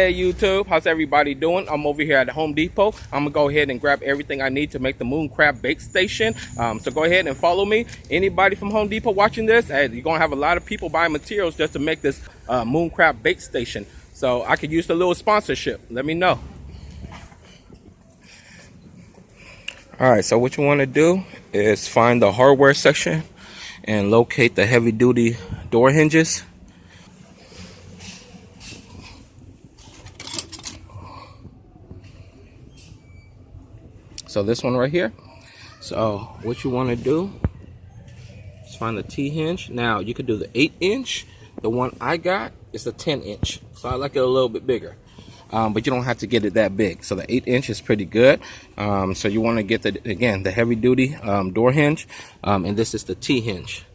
Hey YouTube, how's everybody doing? I'm over here at Home Depot. I'm gonna go ahead and grab everything I need to make the moon crab bake station. So go ahead and follow me. Anybody from Home Depot watching this, hey, you're gonna have a lot of people buying materials just to make this moon crab bake station. So I could use the little sponsorship. Let me know. All right, so what you want to do is find the hardware section and locate the heavy duty door hinges. So this one right here. So what you want to do is find the T-hinge. Now you could do the 8-inch. The one I got is the 10-inch. So I like it a little bit bigger. But you don't have to get it that big. So the 8-inch is pretty good. So you want to get the heavy duty door hinge. And this is the T-hinge.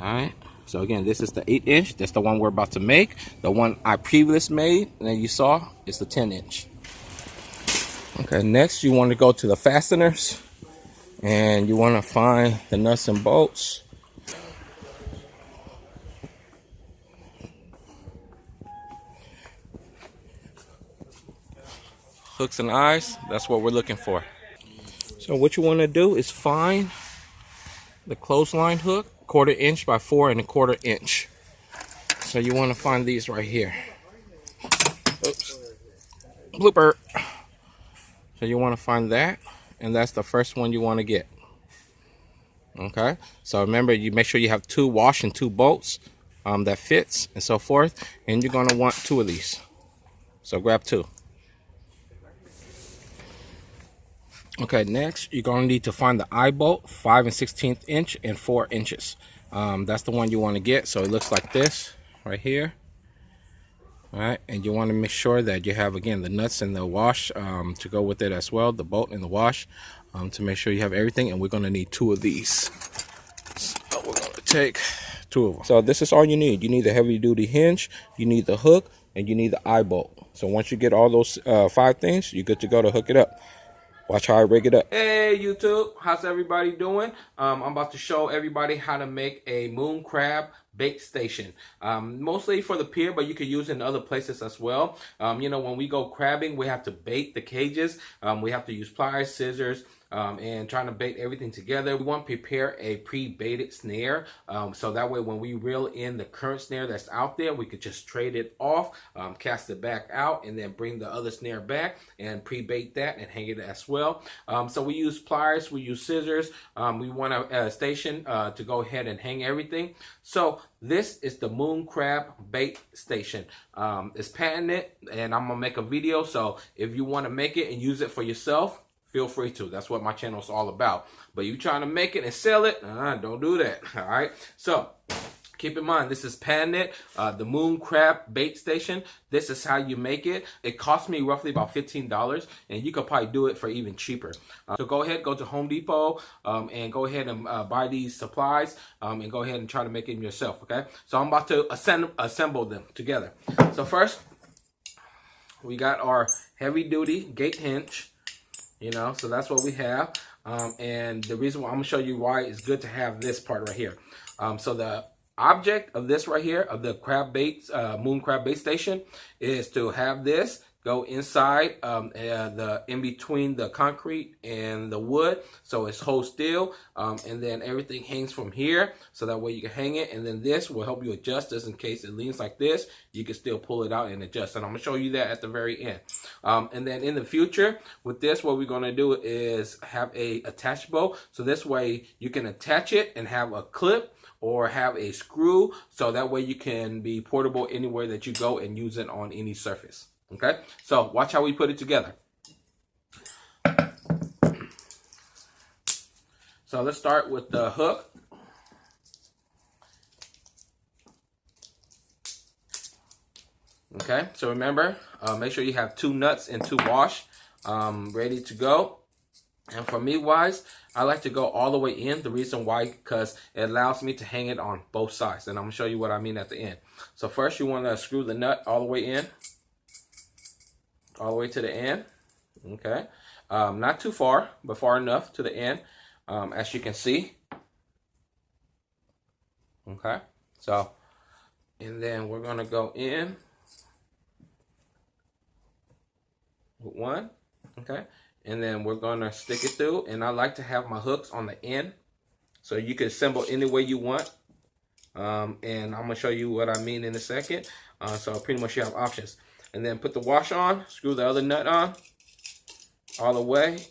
All right. So again, this is the 8-inch. That's the one we're about to make. The one I previously made, and then you saw, is the 10-inch. Okay, next you want to go to the fasteners and you want to find the nuts and bolts. Hooks and eyes, that's what we're looking for. So what you want to do is find the clothesline hook, 1/4 inch by 4 1/4 inch. So you want to find these right here. Oops. Blooper. So you want to find that, and that's the first one you want to get. Okay, so remember, you make sure you have 2 wash and 2 bolts that fits and so forth, and you're going to want 2 of these. So grab 2. Okay, next you're going to need to find the eye bolt, 5 1/16 inch and 4 inches. That's the one you want to get. So it looks like this right here. All right, and you want to make sure that you have, again, the nuts and the wash to go with it as well, the bolt and the wash, to make sure you have everything. And we're going to need 2 of these. So we're going to take 2 of them. So this is all you need. You need the heavy duty hinge, you need the hook, and you need the eye bolt. So once you get all those 5 things, you're good to go to hook it up. Watch how I rig it up. Hey YouTube, how's everybody doing? I'm about to show everybody how to make a moon crab bake station. Mostly for the pier, but you could use it in other places as well. You know, when we go crabbing, we have to bait the cages. We have to use pliers, scissors, and trying to bait everything together. We want to prepare a pre-baited snare, so that way when we reel in the current snare that's out there, we could just trade it off, cast it back out, and then bring the other snare back and pre-bait that and hang it as well. So we use pliers, we use scissors. We want a station to go ahead and hang everything. So this is the moon crab bait station. It's patented, and I'm gonna make a video. So if you want to make it and use it for yourself, feel free to. That's what my channel is all about. But you trying to make it and sell it, don't do that. All right. So keep in mind, this is patented. The moon crab bait station. This is how you make it. It cost me roughly about $15, and you could probably do it for even cheaper. So go ahead, go to Home Depot, and go ahead and buy these supplies, and go ahead and try to make it yourself. Okay. So I'm about to assemble them together. So first, we got our heavy duty gate hinge. You know, so that's what we have. And the reason why I'm gonna show you why it's good to have this part right here. So the object of this right here, of the crab bait, moon crab bait station, is to have this go inside, in between the concrete and the wood, so it's hold still, and then everything hangs from here, so that way you can hang it, and then this will help you adjust this in case it leans like this. You can still pull it out and adjust, and I'm gonna show you that at the very end. And then in the future with this, what we're gonna do is have a attachable, so this way you can attach it and have a clip or have a screw, so that way you can be portable anywhere that you go and use it on any surface. Okay, so watch how we put it together. So let's start with the hook. Okay, so remember, make sure you have 2 nuts and 2 wash ready to go. And for me wise, I like to go all the way in. The reason why, because it allows me to hang it on both sides. And I'm gonna show you what I mean at the end. So first you want to screw the nut all the way in. All the way to the end. Okay, not too far, but far enough to the end, as you can see. Okay, so, and then we're gonna go in with one, okay? And then we're gonna stick it through, and I like to have my hooks on the end, so you can assemble any way you want. And I'm gonna show you what I mean in a second. So pretty much you have options. And then put the wash on, screw the other nut on, all the way.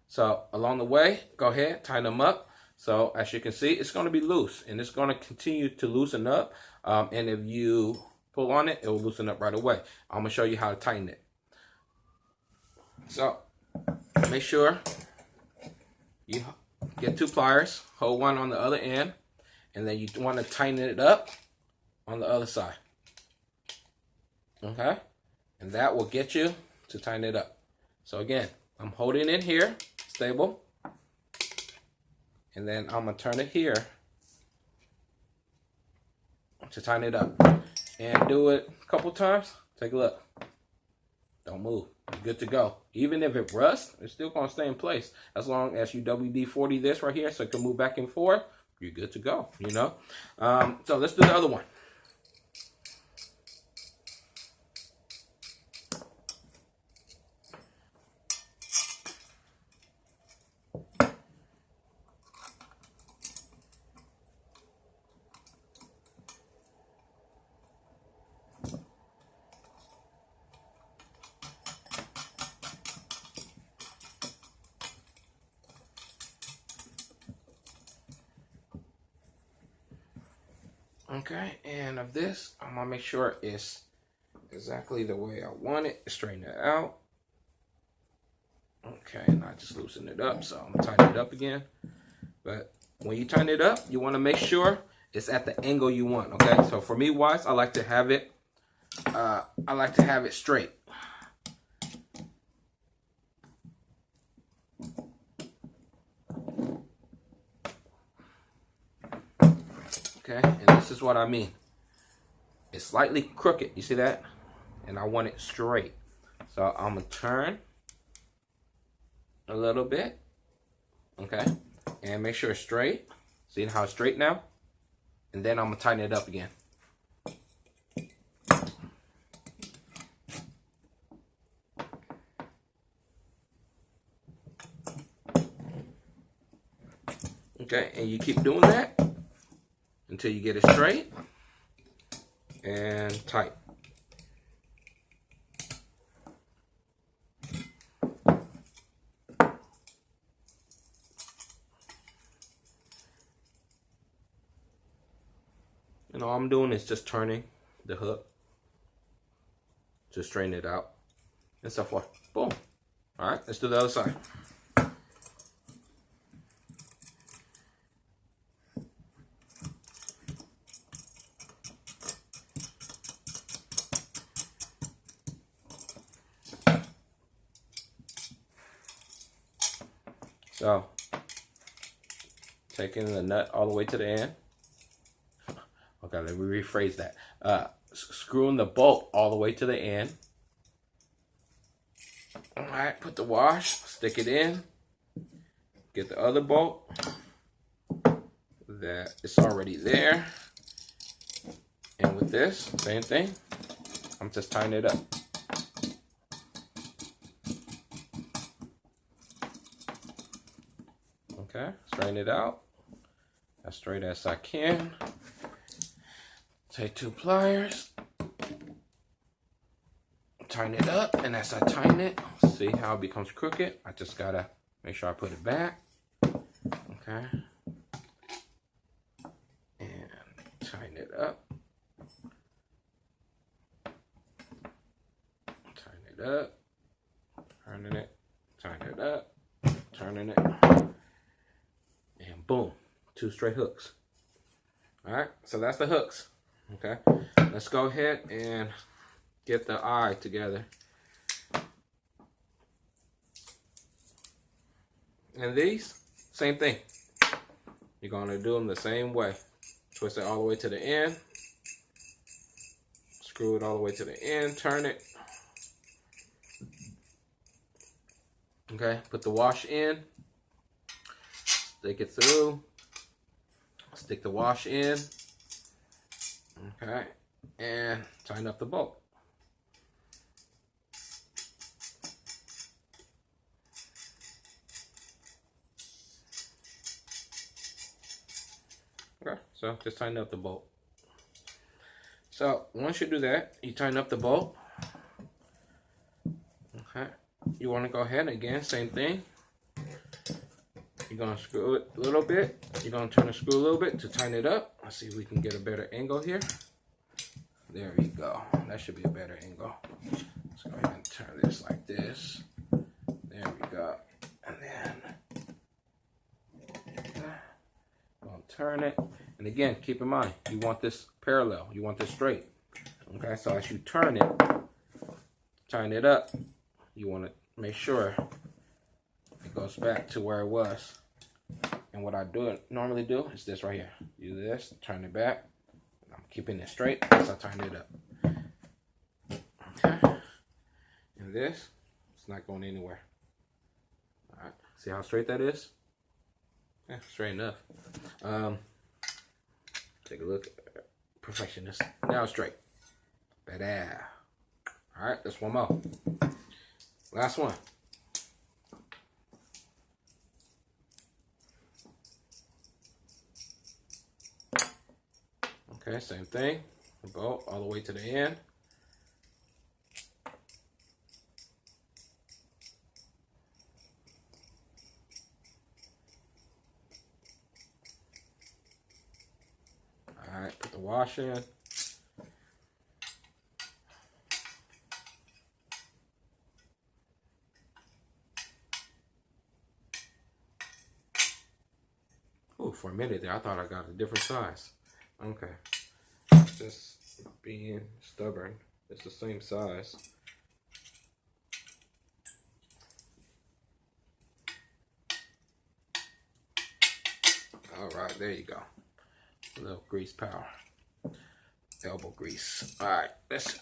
So along the way, go ahead, tighten them up. So as you can see, it's gonna be loose, and it's gonna continue to loosen up. And if you pull on it, it will loosen up right away. I'm gonna show you how to tighten it. So make sure you get 2 pliers, hold one on the other end, and then you want to tighten it up on the other side. Okay? And that will get you to tighten it up. So again, I'm holding it here, stable, and then I'm going to turn it here to tighten it up. And do it a couple times. Take a look. Don't move. You're good to go. Even if it rusts, it's still going to stay in place. As long as you WD-40 this right here so it can move back and forth, you're good to go, you know? So let's do the other one. Okay, and of this, I'm gonna make sure it's exactly the way I want it. Straighten it out. Okay, and I just loosen it up, so I'm gonna tighten it up again. But when you tighten it up, you want to make sure it's at the angle you want. Okay, so for me, wise, I like to have it. Straight. Okay, and this is what I mean. It's slightly crooked, you see that? And I want it straight. So I'm gonna turn a little bit, okay? And make sure it's straight. See how it's straight now? And then I'm gonna tighten it up again. Okay, and you keep doing that until you get it straight and tight. And all I'm doing is just turning the hook to straighten it out and so forth. Boom. All right, let's do the other side. So, taking the nut all the way to the end. Okay, let me rephrase that. Screwing the bolt all the way to the end. All right, put the wash, stick it in. Get the other bolt that is already there. And with this, same thing. I'm just tying it up. Okay, straighten it out as straight as I can. Take 2 pliers, tighten it up, and as I tighten it, see how it becomes crooked? I just gotta make sure I put it back. Okay, and tighten it up. Tighten it up, turning it, tighten it up, turning it, and boom, 2 straight hooks. All right, so that's the hooks. Okay, let's go ahead and get the eye together. And these, same thing. You're gonna do them the same way. Twist it all the way to the end. Screw it all the way to the end, turn it. Okay, put the wash in. stick it through, stick the wash in, okay, and tighten up the bolt. Okay, so just tighten up the bolt. So once you do that, you tighten up the bolt. Okay, you want to go ahead again, same thing. You're going to screw it a little bit. You're going to turn the screw a little bit to tighten it up. Let's see if we can get a better angle here. There we go. That should be a better angle. Let's go ahead and turn this like this. There we go. And then going to turn it. And again, keep in mind, you want this parallel. You want this straight. Okay, so as you turn it, tighten it up, you want to make sure it goes back to where it was. And what I normally do is this right here. Do this, turn it back. I'm keeping it straight as I tighten it up. Okay. And this, it's not going anywhere. All right. See how straight that is? Yeah, straight enough. Take a look. Perfectionist. Now it's straight. Bada. All right, that's one more. Last one. Okay, same thing. Bolt all the way to the end. All right, put the wash in. Oh, for a minute there, I thought I got a different size. Okay. Just being stubborn. It's the same size. All right, there you go. A little grease power. Elbow grease. All right, let's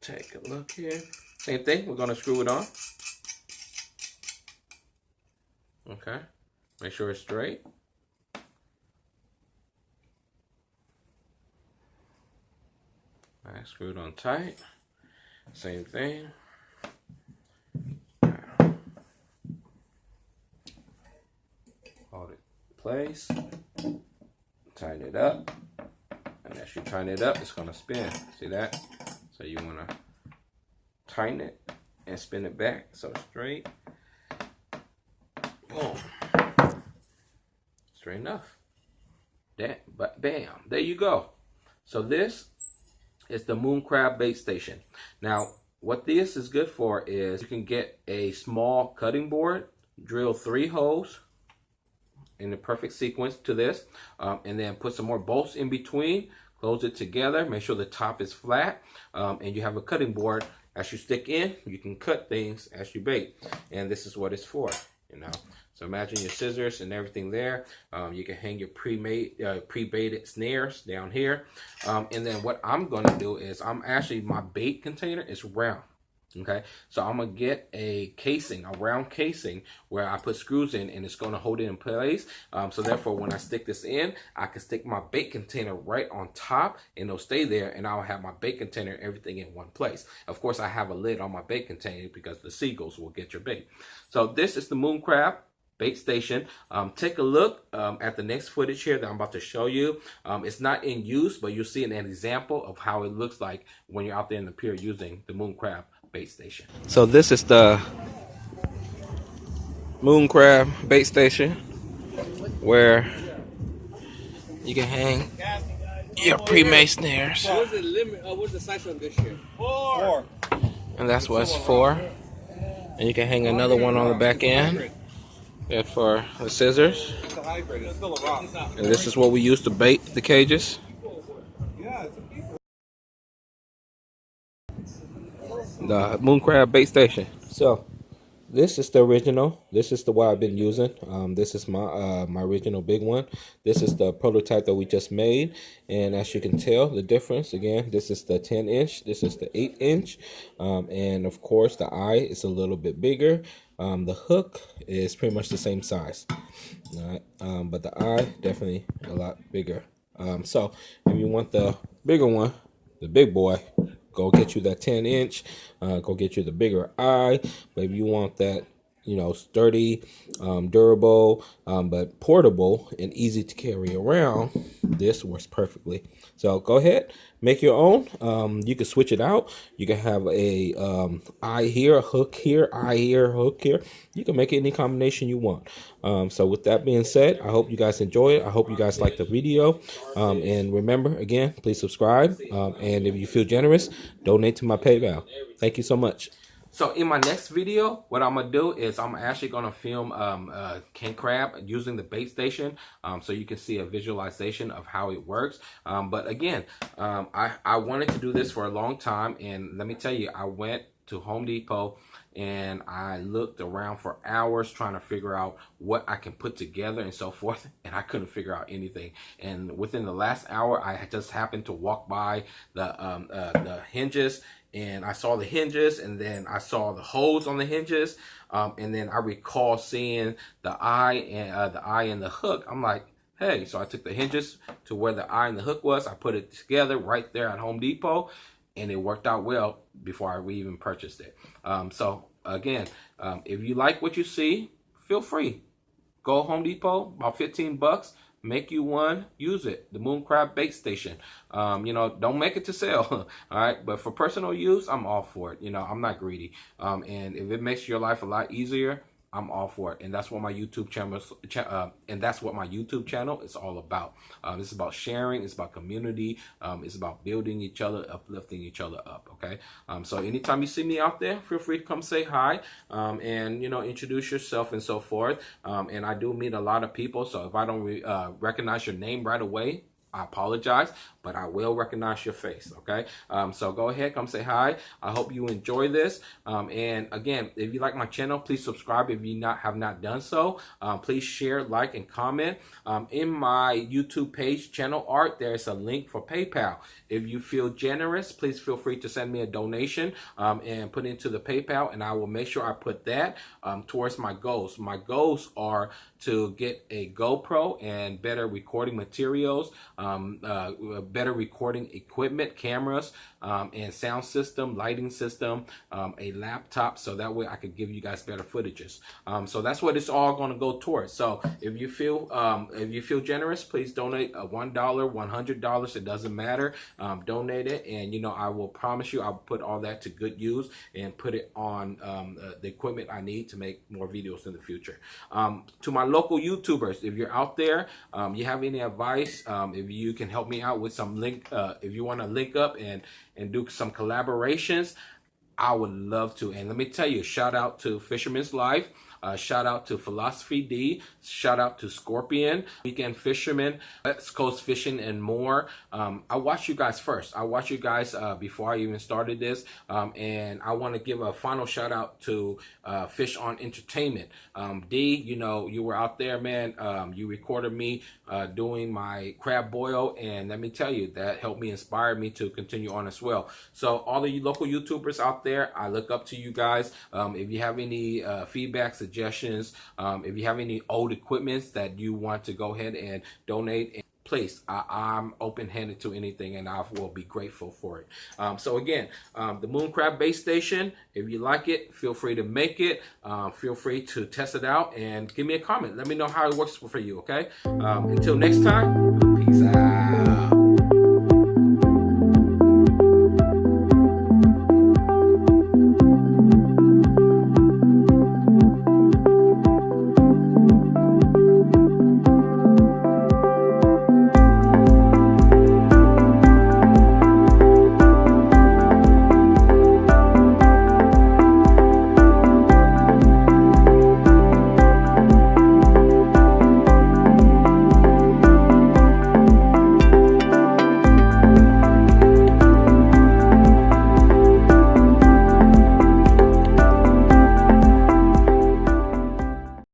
take a look here. Same thing, we're gonna screw it on. Okay, make sure it's straight. All right, screw it on tight. Same thing. Hold it in place. Tighten it up. And as you tighten it up, it's going to spin. See that? So you want to tighten it and spin it back so it's straight. Boom. Straight enough. That, but bam. There you go. So this is the Moon Crab bait station. Now, what this is good for is you can get a small cutting board, drill 3 holes in the perfect sequence to this, and then put some more bolts in between, close it together, make sure the top is flat, and you have a cutting board. As you stick in, you can cut things as you bait, and this is what it's for, you know. So imagine your scissors and everything there. You can hang your pre-baited snares down here. And then what I'm going to do is my bait container is round. Okay, so I'm going to get a round casing where I put screws in and it's going to hold it in place. So therefore, when I stick this in, I can stick my bait container right on top and it'll stay there, and I'll have my bait container and everything in one place. Of course, I have a lid on my bait container because the seagulls will get your bait. So this is the Moon Crab bait station. Take a look at the next footage here that I'm about to show you. It's not in use, but you'll see an example of how it looks like when you're out there in the pier using the Moon Crab bait station. So this is the Moon Crab bait station where you can hang your pre-made snares. What's the limit? What's the size of this year? 4. And that's what it's for. And you can hang another one on the back end. That's for the scissors. It's a hybrid. It's still a rock. And this is what we use to bait the cages. The Moon Crab bait station. So this is the original. This is the one I've been using. This is my original big one. This is the prototype that we just made. And as you can tell, the difference, again, this is the 10-inch. This is the 8-inch. And of course, the eye is a little bit bigger. The hook is pretty much the same size. All right, but the eye definitely a lot bigger. So if you want the bigger one, the big boy, go get you that 10-inch. Go get you the bigger eye. But if you want that, sturdy, durable, but portable and easy to carry around, this works perfectly. So go ahead, make your own. You can switch it out. You can have a eye here, a hook here, eye here, hook here. You can make any combination you want. So with that being said, I hope you guys enjoy it. I hope you guys like the video. And remember, again, please subscribe. And if you feel generous, donate to my PayPal. Thank you so much. So in my next video, what I'm gonna do is I'm actually gonna film king crab using the bait station, so you can see a visualization of how it works. But again, I wanted to do this for a long time, and let me tell you, I went to Home Depot and I looked around for hours trying to figure out what I can put together and so forth, and I couldn't figure out anything. And within the last hour, I just happened to walk by the hinges, and I saw the hinges, and then I saw the holes on the hinges, and then I recall seeing the eye and the hook. I'm like, hey, so I took the hinges to where the eye and the hook was. I put it together right there at Home Depot, and it worked out well before we even purchased it. So again, if you like what you see, feel free. Go Home Depot, about 15 bucks. Make you one, use it. The Moon Crab Bait Station. Don't make it to sell. All right, but for personal use, I'm all for it. I'm not greedy. And if it makes your life a lot easier, I'm all for it. And that's what my YouTube channel is all about. It's about sharing. It's about community. It's about building each other, uplifting each other up. Okay. So anytime you see me out there, feel free to come say hi, and introduce yourself and so forth. And I do meet a lot of people. So if I don't recognize your name right away, I apologize, but I will recognize your face, okay? So go ahead, come say hi. I hope you enjoy this. And again, if you like my channel, please subscribe if you have not done so. Please share, like, and comment. In my YouTube page, channel art, there's a link for PayPal. If you feel generous, please feel free to send me a donation and put it into the PayPal, and I will make sure I put that towards my goals. My goals are to get a GoPro and better recording materials, better recording equipment, cameras, and sound system, lighting system, a laptop, so that way I could give you guys better footages. So that's what it's all going to go towards. So if you feel generous, please donate $1, $100. It doesn't matter. Donate it, and I will promise you I'll put all that to good use and put it on the equipment I need to make more videos in the future. To my local YouTubers, if you're out there, you have any advice, if you can help me out with some link, if you want to link up and do some collaborations, I would love to. And let me tell you, shout out to Fisherman's Life. Shout out to Philosophy D. Shout out to Scorpion, Weekend Fisherman, West Coast Fishing, and more. I watched you guys first. I watched you guys before I even started this. And I want to give a final shout out to Fish on Entertainment. D, you were out there, man. You recorded me doing my crab boil, and let me tell you, that helped me, inspire me to continue on as well. So all of you local YouTubers out there, I look up to you guys. If you have any feedback, suggestions, if you have any old equipments that you want to go ahead and donate, please, I'm open-handed to anything, and I will be grateful for it. So again, the Moon Crab Bait Station, if you like it, feel free to make it. Feel free to test it out and give me a comment. Let me know how it works for you, okay? Until next time, peace out.